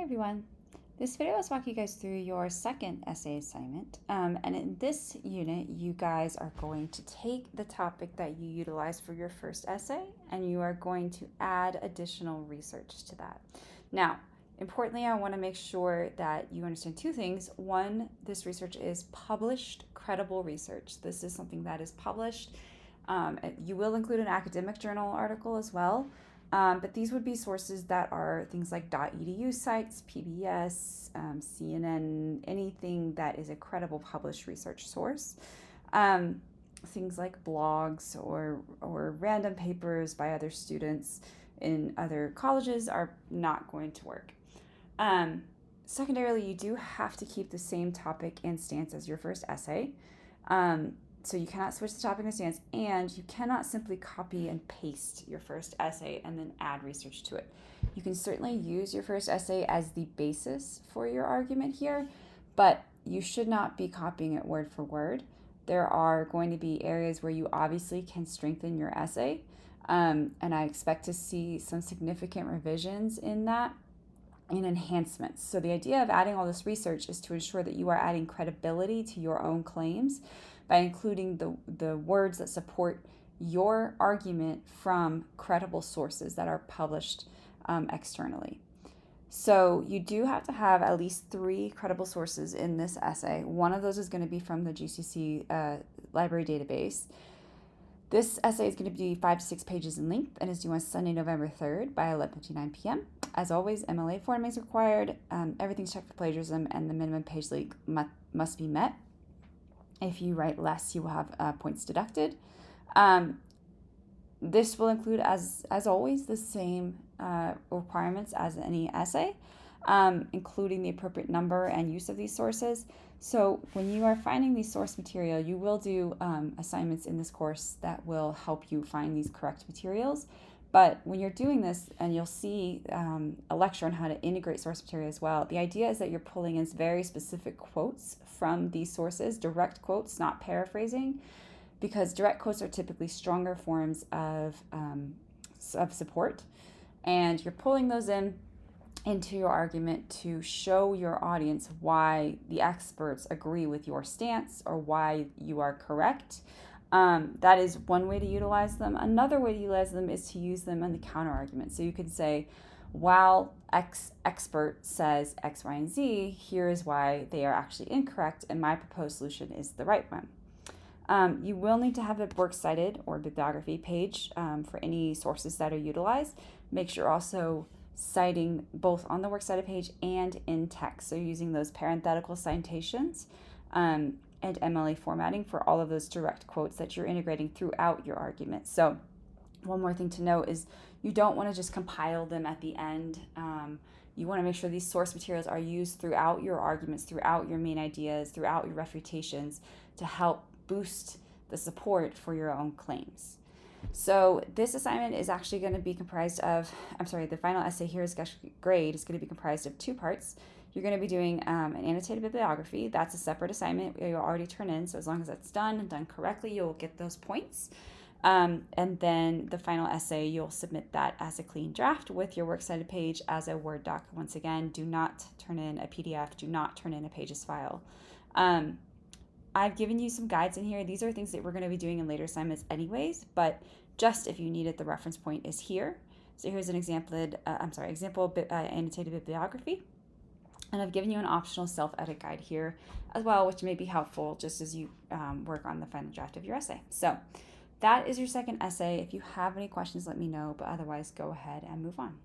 everyone. This video is walking you guys through your second essay assignment. And in this unit, you guys are going to take the topic that you utilized for your first essay and you are going to add additional research to that. Now, importantly, I want to make sure that you understand two things. One, this research is published, credible research. This is something that is published. You will include an academic journal article as well. But these would be sources that are things like .edu sites, PBS, CNN, anything that is a credible published research source. Things like blogs or random papers by other students in other colleges are not going to work. Secondarily, you do have to keep the same topic and stance as your first essay. So you cannot switch the topic and stance, and you cannot simply copy and paste your first essay and then add research to it. You can certainly use your first essay as the basis for your argument here, but you should not be copying it word for word. There are going to be areas where you obviously can strengthen your essay, and I expect to see some significant revisions in that and enhancements. So the idea of adding all this research is to ensure that you are adding credibility to your own claims by including the words that support your argument from credible sources that are published externally. So you do have to have at least 3 credible sources in this essay. One of those is going to be from the GCC library database. This essay is going to be 5 to 6 pages in length and is due on Sunday, November 3rd by 11:59 p.m. As always, MLA formatting is required. Everything's checked for plagiarism, and the minimum page length must be met. If you write less, you will have points deducted. This will include, as always, the same requirements as any essay, including the appropriate number and use of these sources. So when you are finding these source material, you will do assignments in this course that will help you find these correct materials. But when you're doing this, and you'll see a lecture on how to integrate source material as well, the idea is that you're pulling in very specific quotes from these sources, direct quotes, not paraphrasing, because direct quotes are typically stronger forms of support. And you're pulling those into your argument to show your audience why the experts agree with your stance or why you are correct. That is one way to utilize them. Another way to utilize them is to use them in the counter argument. So you could say, while X expert says X, Y, and Z, here is why they are actually incorrect, and my proposed solution is the right one. You will need to have a works cited or bibliography page for any sources that are utilized. Make sure also citing both on the works cited page and in text. So using those parenthetical citations and MLA formatting for all of those direct quotes that you're integrating throughout your argument. So one more thing to note is you don't want to just compile them at the end. You want to make sure these source materials are used throughout your arguments, throughout your main ideas, throughout your refutations to help boost the support for your own claims. So this assignment is actually going to be comprised of, the final essay here is grade is going to be comprised of 2 parts. You're going to be doing an annotated bibliography. That's a separate assignment you'll already turn in. So as long as that's done and done correctly, you'll get those points. And then the final essay, you'll submit that as a clean draft with your works cited page as a Word doc. Once again, do not turn in a PDF. Do not turn in a Pages file. I've given you some guides in here. These are things that we're going to be doing in later assignments anyways, but just if you need it, the reference point is here. So here's an example annotated bibliography. And I've given you an optional self-edit guide here as well, which may be helpful just as you work on the final draft of your essay. So that is your second essay. If you have any questions, let me know, but otherwise go ahead and move on.